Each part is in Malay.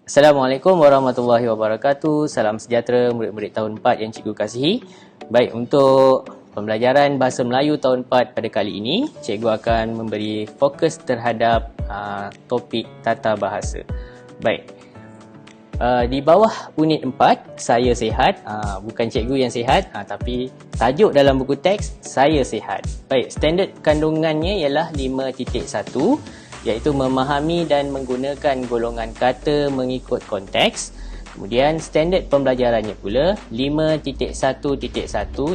Assalamualaikum warahmatullahi wabarakatuh. Salam sejahtera murid-murid tahun 4 yang cikgu kasihi. Baik, untuk pembelajaran Bahasa Melayu tahun 4 pada kali ini, cikgu akan memberi fokus terhadap topik tata bahasa. Baik, di bawah unit 4, saya sihat. Bukan cikgu yang sihat, tapi tajuk dalam buku teks, saya sihat. Baik, standard kandungannya ialah 5.1, iaitu memahami dan menggunakan golongan kata mengikut konteks. Kemudian standard pembelajarannya pula 5.1.1,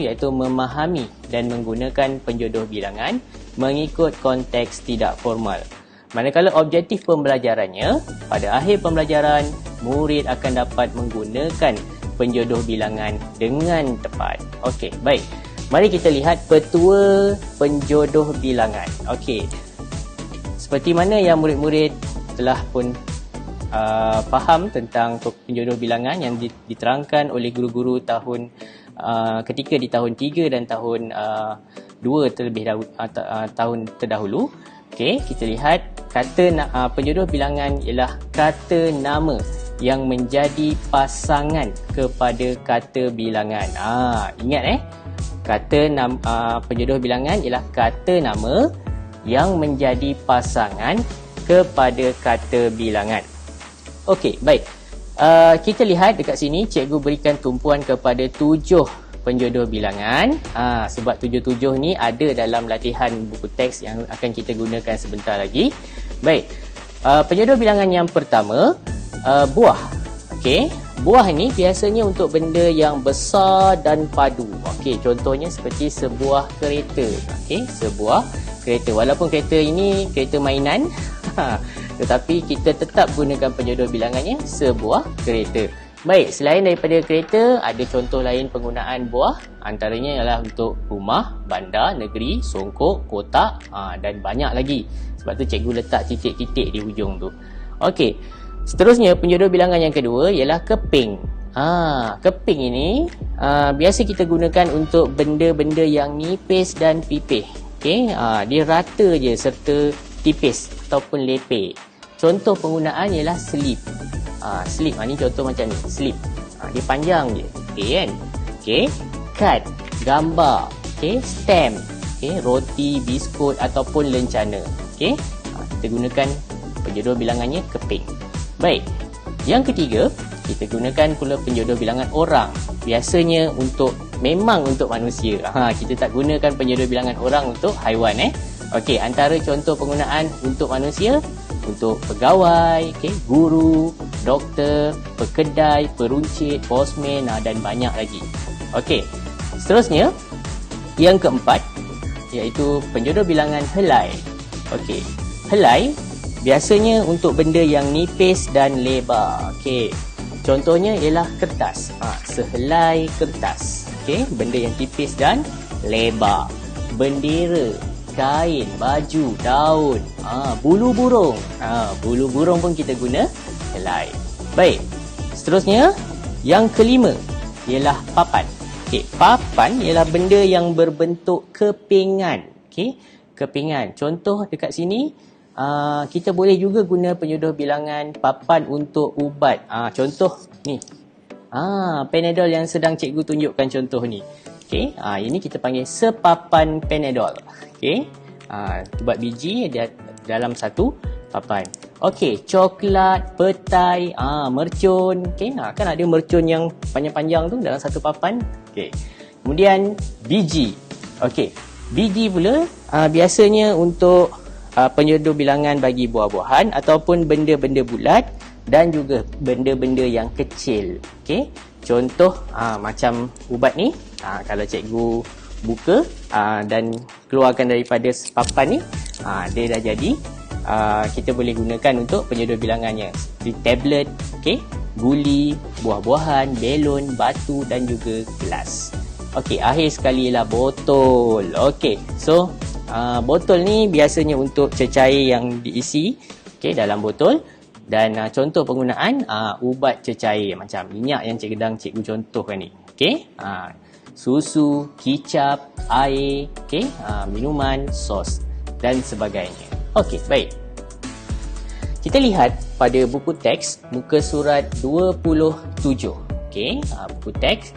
iaitu memahami dan menggunakan penjodoh bilangan mengikut konteks tidak formal. Manakala objektif pembelajarannya, pada akhir pembelajaran, murid akan dapat menggunakan penjodoh bilangan dengan tepat. Okey, baik. Mari kita lihat petua penjodoh bilangan. Okey. Seperti mana yang murid-murid telah pun faham tentang penjodoh bilangan yang diterangkan oleh guru-guru ketika di tahun 3 dan tahun 2 tahun terdahulu. Okey, kita lihat kata penjodoh bilangan ialah kata nama yang menjadi pasangan kepada kata bilangan. Ingat kata penjodoh bilangan ialah kata nama yang menjadi pasangan kepada kata bilangan. Okey, baik. Kita lihat dekat sini, cikgu berikan tumpuan kepada 7 penjodoh bilangan. Sebab 7-7 ni ada dalam latihan buku teks yang akan kita gunakan sebentar lagi. Baik, penjodoh bilangan yang pertama, buah. Okey, buah ni biasanya untuk benda yang besar dan padu. Okey, contohnya seperti sebuah kereta. Okey, sebuah kereta. Walaupun kereta ini kereta mainan, tetapi kita tetap gunakan penjodoh bilangannya sebuah kereta. Baik, selain daripada kereta, ada contoh lain penggunaan buah. Antaranya ialah untuk rumah, bandar, negeri, songkok, kotak dan banyak lagi. Sebab tu cikgu letak titik-titik di hujung tu. Okey, seterusnya penjodoh bilangan yang kedua ialah keping. Keping ini biasa kita gunakan untuk benda-benda yang nipis dan pipih. Okey, dia rata je serta tipis ataupun lepek. Contoh penggunaan ialah slip. Slip ni contoh macam ni, slip. Dia panjang je. Okey kan? Okey, kad, gambar, okey, stamp, okey, roti, biskut ataupun lencana. Okey, kita gunakan penjodoh bilangannya keping. Baik. Yang ketiga, kita gunakan pula penjodoh bilangan orang. Biasanya memang untuk manusia. Kita tak gunakan penjodoh bilangan orang untuk haiwan. Okey, antara contoh penggunaan untuk manusia, untuk pegawai, guru, doktor, pekedai, peruncit, postman dan banyak lagi. Okey, seterusnya yang keempat iaitu penjodoh bilangan helai. Okey, helai biasanya untuk benda yang nipis dan lebar. Okey, contohnya ialah kertas. Sehelai kertas. Okey, benda yang tipis dan lebar. Bendera, kain, baju, daun, bulu burung. Bulu burung pun kita guna helai. Baik, seterusnya yang kelima ialah papan. Okey, papan ialah benda yang berbentuk kepingan. Okey, kepingan. Contoh dekat sini, kita boleh juga guna penjodoh bilangan papan untuk ubat. Contoh ni. Panadol yang sedang cikgu tunjukkan contoh ni. Okey, ini kita panggil sepapan Panadol. Okey, buat biji dalam satu papan. Okey, coklat, petai, mercun. Okey, kan ada mercun yang panjang-panjang tu dalam satu papan. Okey, kemudian biji. Okey, biji pula biasanya untuk penjodoh bilangan bagi buah-buahan ataupun benda-benda bulat dan juga benda-benda yang kecil. Okey, contoh macam ubat ni, kalau cikgu buka dan keluarkan daripada papan ni, dia dah jadi. Kita boleh gunakan untuk penjodoh bilangannya di tablet, okey, guli, buah-buahan, belon, batu dan juga gelas. Okey, akhir sekali ialah botol. Okey, so botol ni biasanya untuk cecair yang diisi dalam botol. Dan contoh penggunaan ubat cecair macam minyak yang cikgu contohkan ni. Okey, susu, kicap, air, minuman, sos dan sebagainya. Okey, baik. Kita lihat pada buku teks muka surat 27. Okey, buku teks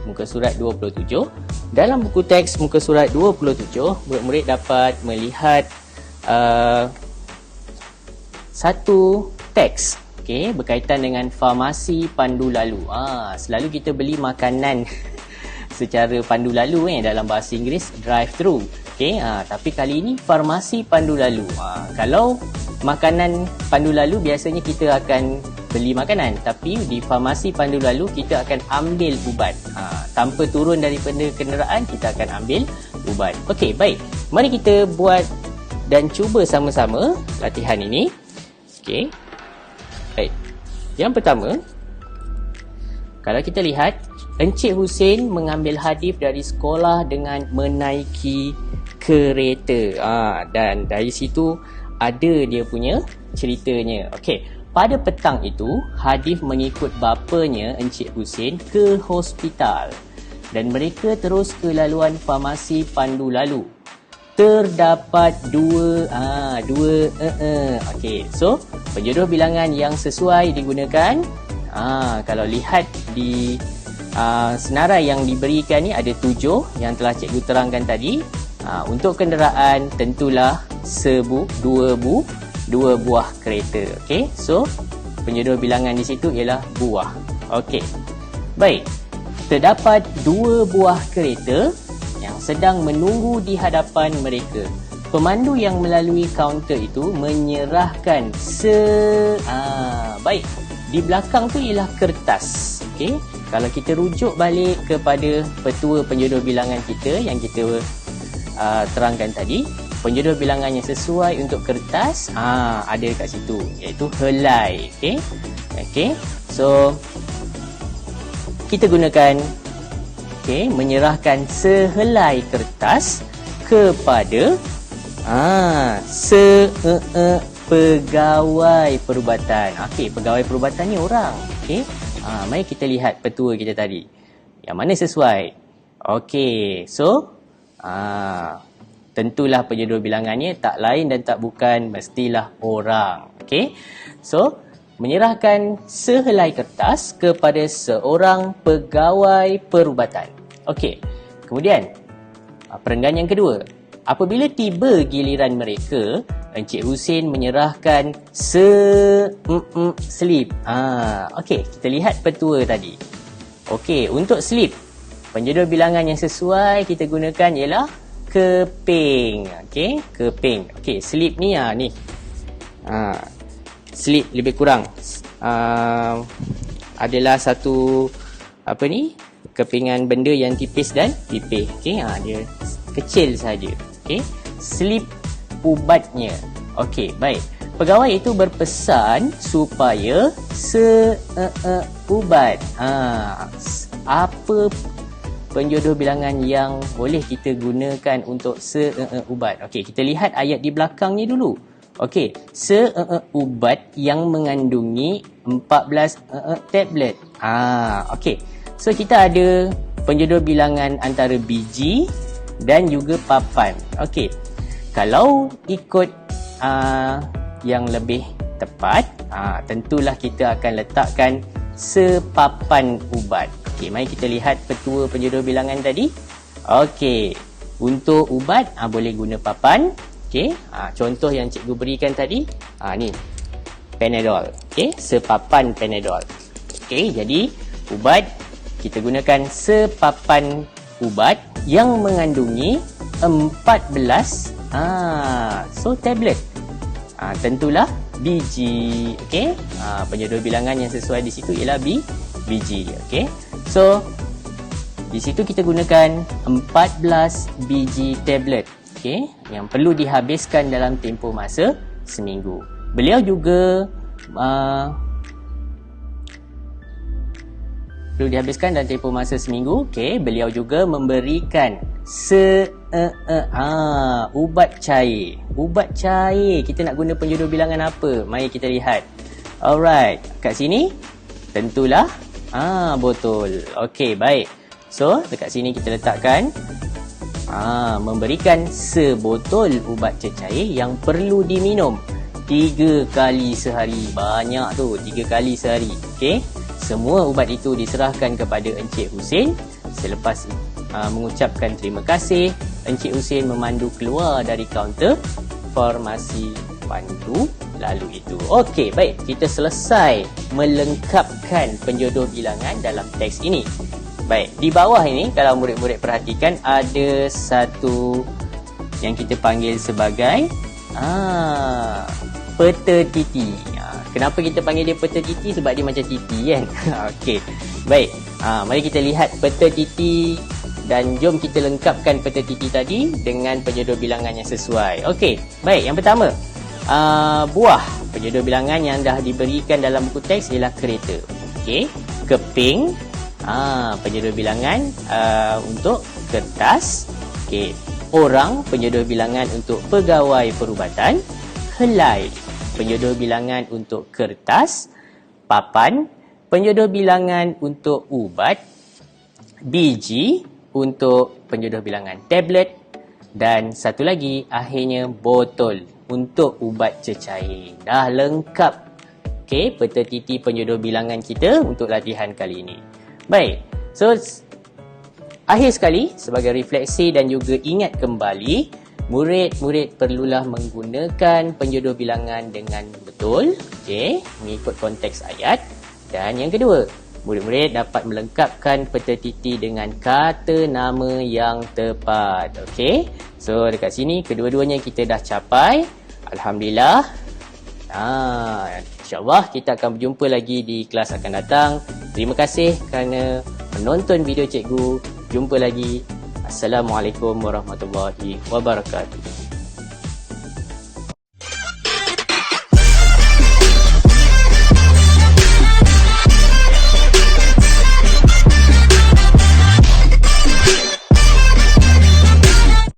muka surat 27. Dalam buku teks muka surat 27, murid-murid dapat melihat satu teks, okey, berkaitan dengan farmasi pandu lalu. Selalu kita beli makanan secara pandu lalu dalam bahasa Inggeris drive thru. Okey, tapi kali ini farmasi pandu lalu. Kalau makanan pandu lalu biasanya kita akan beli makanan, tapi di farmasi pandu lalu kita akan ambil ubat. Tanpa turun daripada kenderaan, kita akan ambil ubat. Okey, baik. Mari kita buat dan cuba sama-sama latihan ini. Okey. Baik. Yang pertama, kalau kita lihat, Encik Hussein mengambil Hadif dari sekolah dengan menaiki kereta. Dan dari situ ada dia punya ceritanya. Okey, pada petang itu Hadif mengikut bapanya Encik Hussein ke hospital dan mereka terus ke laluan farmasi pandu lalu. Terdapat dua. Okey, so penjodoh bilangan yang sesuai digunakan. Kalau lihat di senarai yang diberikan ni ada 7 yang telah cikgu terangkan tadi. Untuk kenderaan tentulah dua buah kereta. Okey, so penjodoh bilangan di situ ialah buah. Okey, baik. Terdapat 2 buah kereta yang sedang menunggu di hadapan mereka. Pemandu yang melalui kaunter itu menyerahkan baik. Di belakang tu ialah kertas. Okey, kalau kita rujuk balik kepada petua penjodoh bilangan kita yang kita terangkan tadi, penjodoh bilangan yang sesuai untuk kertas ada dekat situ, iaitu helai. Okey, so kita gunakan menyerahkan sehelai kertas kepada pegawai perubatan. Okey, pegawai perubatan ni orang. Okey, mari kita lihat petua kita tadi. Yang mana sesuai? Okey, so tentulah penjodoh bilangannya tak lain dan tak bukan, mestilah orang. Okey, so menyerahkan sehelai kertas kepada seorang pegawai perubatan. Okey, kemudian perenggan yang kedua. Apabila tiba giliran mereka, Encik Hussein menyerahkan slip. Okey, kita lihat petua tadi. Okey, untuk slip, penjodoh bilangan yang sesuai kita gunakan ialah keping. Okey, keping. Okey, slip ni ni. Slip lebih kurang adalah satu kepingan benda yang tipis dan pipih. Okey, dia kecil saja. Okey, slip ubatnya. Okey, baik. Pegawai itu berpesan supaya ubat. Apa penjodoh bilangan yang boleh kita gunakan untuk ubat? Okey, kita lihat ayat di belakangnya dulu. Okey, ubat yang mengandungi 14 tablet. Okey. So kita ada penjodoh bilangan antara biji dan juga papan. Okey. Kalau ikut yang lebih tepat, tentulah kita akan letakkan sepapan ubat. Okey, mari kita lihat petua penjodoh bilangan tadi. Okey, untuk ubat boleh guna papan. Okey, contoh yang cikgu berikan tadi, ni Panadol. Okey, sepapan Panadol. Okey, jadi ubat kita gunakan sepapan ubat yang mengandungi 14 so tablet. Tentulah biji. Okey, penjodoh bilangan yang sesuai di situ ialah biji. Okey, so di situ kita gunakan 14 biji tablet. Okey, yang perlu dihabiskan dalam tempoh masa seminggu. Beliau juga perlu dihabiskan dalam tempoh masa seminggu. Okey, beliau juga memberikan ubat cair. Ubat cair. Kita nak guna penjodoh bilangan apa? Mari kita lihat. Alright, kat sini tentulah botol. Okey, baik. So, dekat sini kita letakkan memberikan sebotol ubat cecair yang perlu diminum 3 kali sehari. Banyak tu, 3 kali sehari. Okey. Semua ubat itu diserahkan kepada Encik Husin. Selepas mengucapkan terima kasih, Encik Husin memandu keluar dari kaunter farmasi pandu lalu itu. Okey, baik. Kita selesai melengkapkan penjodoh bilangan dalam teks ini. Baik, di bawah ini kalau murid-murid perhatikan ada satu yang kita panggil sebagai peta titi. Kenapa kita panggil dia peta titi? Sebab dia macam titi kan. Okey. Baik. Mari kita lihat peta titi dan jom kita lengkapkan peta titi tadi dengan penjodoh bilangan yang sesuai. Okey. Baik, yang pertama, buah penjodoh bilangan yang dah diberikan dalam buku teks ialah kereta. Okey. Keping, penjodoh bilangan untuk kertas. Okey. Orang, penjodoh bilangan untuk pegawai perubatan. Helai, penjodoh bilangan untuk kertas. Papan, penjodoh bilangan untuk ubat. Biji untuk penjodoh bilangan tablet. Dan satu lagi, akhirnya botol untuk ubat cecair. Dah lengkap. Okey, peta titi penjodoh bilangan kita untuk latihan kali ini. Baik, so akhir sekali, sebagai refleksi dan juga ingat kembali, murid-murid perlulah menggunakan penjodoh bilangan dengan betul, okey, mengikut konteks ayat. Dan yang kedua, murid-murid dapat melengkapkan peta titi dengan kata nama yang tepat. Okey, so dekat sini kedua-duanya kita dah capai. Alhamdulillah. InsyaAllah kita akan berjumpa lagi di kelas akan datang. Terima kasih kerana menonton video cikgu. Jumpa lagi. Assalamualaikum warahmatullahi wabarakatuh.